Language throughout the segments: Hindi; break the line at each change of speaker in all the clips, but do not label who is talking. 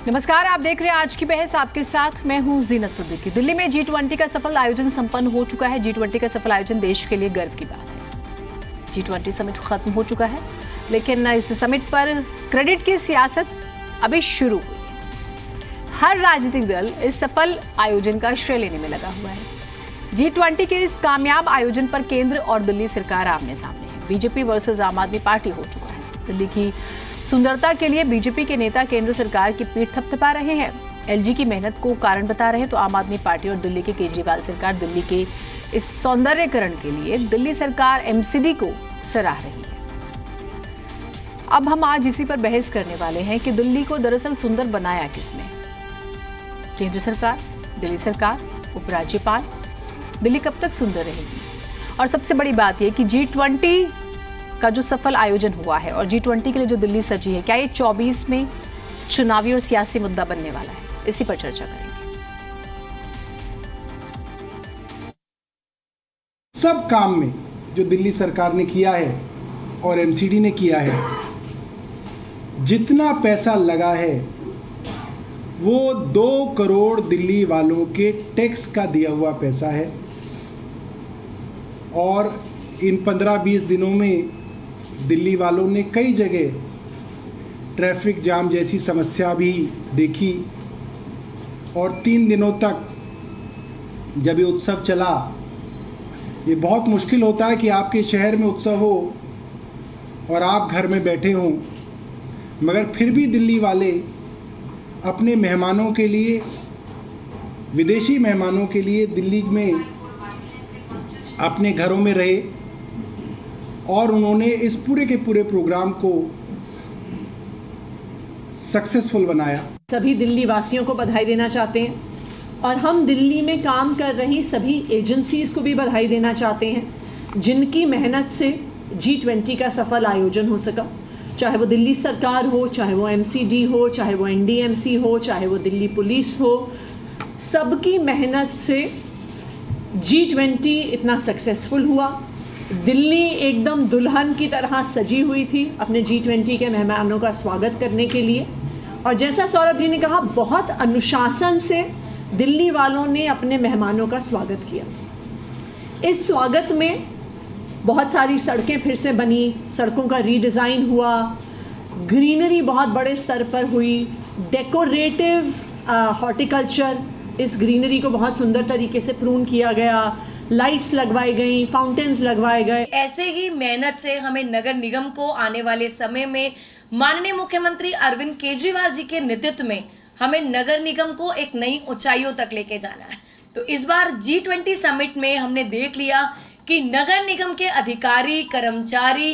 नमस्कार, आप देख रहे हैं आज की बहस। आपके साथ मैं हूं जीनत सिद्दीकी। दिल्ली में G20 का सफल आयोजन संपन्न हो चुका है। G20 का सफल आयोजन देश के लिए गर्व की बात है। G20 समिट खत्म हो चुका है, लेकिन इस समिट पर क्रेडिट की सियासत अभी शुरू हुई है। हर राजनीतिक दल इस सफल आयोजन का श्रेय लेने में लगा हुआ है। G20 के इस कामयाब आयोजन पर केंद्र और दिल्ली सरकार आमने सामने है। बीजेपी वर्सेस आम आदमी पार्टी हो चुका है। दिल्ली की सुंदरता के लिए बीजेपी के नेता केंद्र सरकार की पीठ थपथपा रहे हैं। एलजी की मेहनत को कारण बता रहे हैं, तो आम आदमी पार्टी और दिल्ली के केजरीवाल सरकार दिल्ली के इस सौंदर्यकरण के लिए दिल्ली सरकार एमसीडी को सराह रही है। अब हम आज इसी पर बहस करने वाले हैं कि दिल्ली को दरअसल सुंदर बनाया किसने? केंद्र सरकार, दिल्ली सरकार, उपराज्यपाल। दिल्ली कब तक सुंदर रहेगी? और सबसे बड़ी बात यह कि G20 का जो सफल आयोजन हुआ है और G20 के लिए जो दिल्ली सजी है, क्या ये 24 में चुनावी और सियासी मुद्दा बनने वाला है? इसी पर चर्चा करेंगे।
सब काम में जो दिल्ली सरकार ने किया है और एमसीडी ने किया है, जितना पैसा लगा है वो 2 करोड़ दिल्ली वालों के टैक्स का दिया हुआ पैसा है। और इन 15-20 दिनों में दिल्ली वालों ने कई जगह ट्रैफिक जाम जैसी समस्या भी देखी। और 3 दिनों तक जब ये उत्सव चला, ये बहुत मुश्किल होता है कि आपके शहर में उत्सव हो और आप घर में बैठे हों, मगर फिर भी दिल्ली वाले अपने मेहमानों के लिए, विदेशी मेहमानों के लिए दिल्ली में अपने घरों में रहे और उन्होंने इस पूरे के पूरे प्रोग्राम को सक्सेसफुल बनाया।
सभी दिल्ली वासियों को बधाई देना चाहते हैं और हम दिल्ली में काम कर रही सभी एजेंसीज को भी बधाई देना चाहते हैं, जिनकी मेहनत से G20 का सफल आयोजन हो सका। चाहे वो दिल्ली सरकार हो, चाहे वो एमसीडी हो, चाहे वो एनडीएमसी हो, चाहे वो दिल्ली पुलिस हो, सबकी मेहनत से G20 इतना सक्सेसफुल हुआ। दिल्ली एकदम दुल्हन की तरह सजी हुई थी अपने G20 के मेहमानों का स्वागत करने के लिए। और जैसा सौरभ जी ने कहा, बहुत अनुशासन से दिल्ली वालों ने अपने मेहमानों का स्वागत किया। इस स्वागत में बहुत सारी सड़कें फिर से बनी, सड़कों का रीडिज़ाइन हुआ, ग्रीनरी बहुत बड़े स्तर पर हुई, डेकोरेटिव हॉर्टिकल्चर, इस ग्रीनरी को बहुत सुंदर तरीके से प्रून किया गया, लाइट्स लगवाई गई, फाउंटेन्स लगवाए गए।
ऐसे ही मेहनत से हमें नगर निगम को आने वाले समय में माननीय मुख्यमंत्री अरविंद केजरीवाल जी के नेतृत्व में हमें नगर निगम को एक नई ऊंचाइयों तक लेके जाना है। तो इस बार G20 समिट में हमने देख लिया कि नगर निगम के अधिकारी, कर्मचारी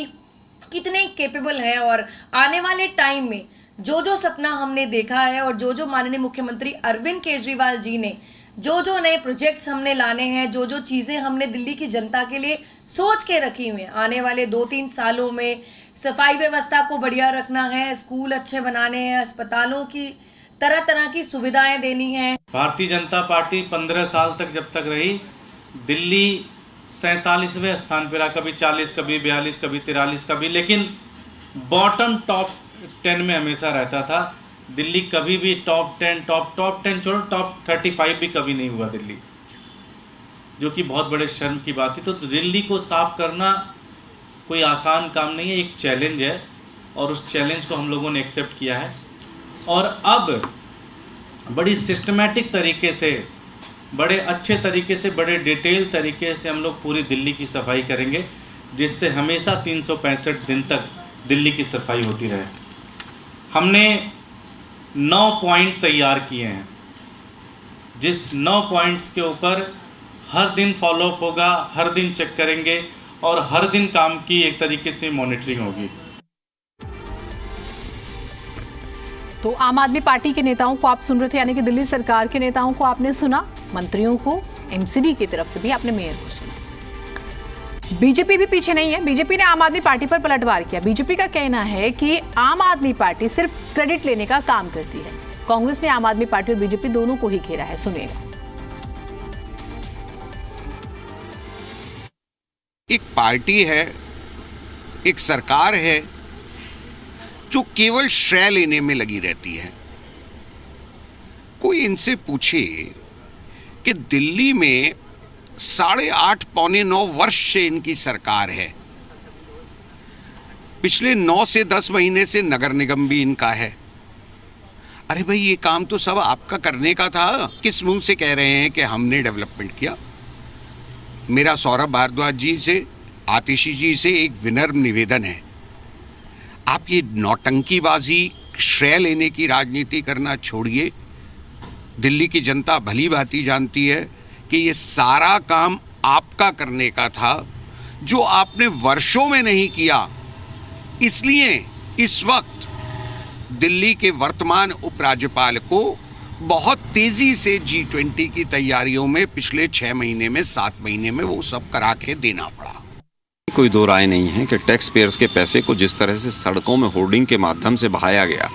कितने कैपेबल हैं और आने वाले टाइम में जो जो सपना हमने देखा है और जो जो माननीय मुख्यमंत्री अरविंद केजरीवाल जी ने जो जो नए प्रोजेक्ट्स हमने लाने हैं, जो जो चीज़ें हमने दिल्ली की जनता के लिए सोच के रखी हुई हैं, आने वाले 2-3 सालों में सफाई व्यवस्था को बढ़िया रखना है, स्कूल अच्छे बनाने हैं, अस्पतालों की तरह तरह की सुविधाएं देनी हैं।
भारतीय जनता पार्टी 15 साल तक जब तक रही, दिल्ली 47वें स्थान पर रहा, कभी 40, कभी 42, कभी 43, कभी, लेकिन बॉटम टॉप 10 में हमेशा रहता था। दिल्ली कभी भी टॉप 10 छोड़ो, टॉप 35 भी कभी नहीं हुआ दिल्ली, जो कि बहुत बड़े शर्म की बात थी। तो दिल्ली को साफ करना कोई आसान काम नहीं है, एक चैलेंज है और उस चैलेंज को हम लोगों ने एक्सेप्ट किया है। और अब बड़ी सिस्टमैटिक तरीके से, बड़े अच्छे तरीके से, बड़े डिटेल तरीके से हम लोग पूरी दिल्ली की सफाई करेंगे, जिससे हमेशा 365 दिन तक दिल्ली की सफाई होती रहे। हमने 9 पॉइंट तैयार किए हैं, जिस 9 पॉइंट्स के ऊपर हर दिन फॉलोअप होगा, हर दिन चेक करेंगे और हर दिन काम की एक तरीके से मॉनिटरिंग होगी।
तो आम आदमी पार्टी के नेताओं को आप सुन रहे थे, यानी कि दिल्ली सरकार के नेताओं को आपने सुना, मंत्रियों को, एमसीडी की तरफ से भी आपने मेयर को सुना। बीजेपी भी पीछे नहीं है। बीजेपी ने आम आदमी पार्टी पर पलटवार किया। बीजेपी का कहना है कि आम आदमी पार्टी सिर्फ क्रेडिट लेने का काम करती है। कांग्रेस ने आम आदमी पार्टी और बीजेपी दोनों को ही घेरा है। सुनिएगा।
एक पार्टी है, एक सरकार है जो केवल श्रेय लेने में लगी रहती है। कोई इनसे पूछे कि दिल्ली में 8.5 पौने 9 वर्ष से इनकी सरकार है, पिछले 9 से 10 महीने से नगर निगम भी इनका है। अरे भाई, ये काम तो सब आपका करने का था। किस मुंह से कह रहे हैं कि हमने डेवलपमेंट किया? मेरा सौरभ भारद्वाज जी से, आतिशी जी से एक विनम्र निवेदन है, आप ये नौटंकीबाजी, श्रेय लेने की राजनीति करना छोड़िए। दिल्ली की जनता भली भांति जानती है कि ये सारा काम आपका करने का था, जो आपने वर्षों में नहीं किया। इसलिए इस वक्त दिल्ली के वर्तमान उपराज्यपाल को बहुत तेजी से G20 की तैयारियों में पिछले 6 महीने में, 7 महीने में वो सब करा के देना पड़ा।
कोई दो राय नहीं है कि टैक्स पेयर्स के पैसे को जिस तरह से सड़कों में होर्डिंग के माध्यम से बहाया गया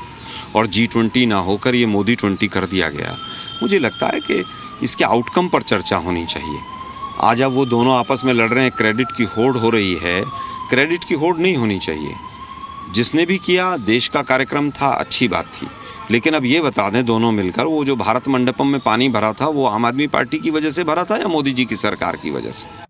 और G20 ना होकर ये मोदी 20 कर दिया गया, मुझे लगता है कि इसके आउटकम पर चर्चा होनी चाहिए। आज अब वो दोनों आपस में लड़ रहे हैं, क्रेडिट की होड़ हो रही है। क्रेडिट की होड़ नहीं होनी चाहिए। जिसने भी किया, देश का कार्यक्रम था, अच्छी बात थी, लेकिन अब ये बता दें दोनों मिलकर, वो जो भारत मंडपम में पानी भरा था वो आम आदमी पार्टी की वजह से भरा था या मोदी जी की सरकार की वजह से?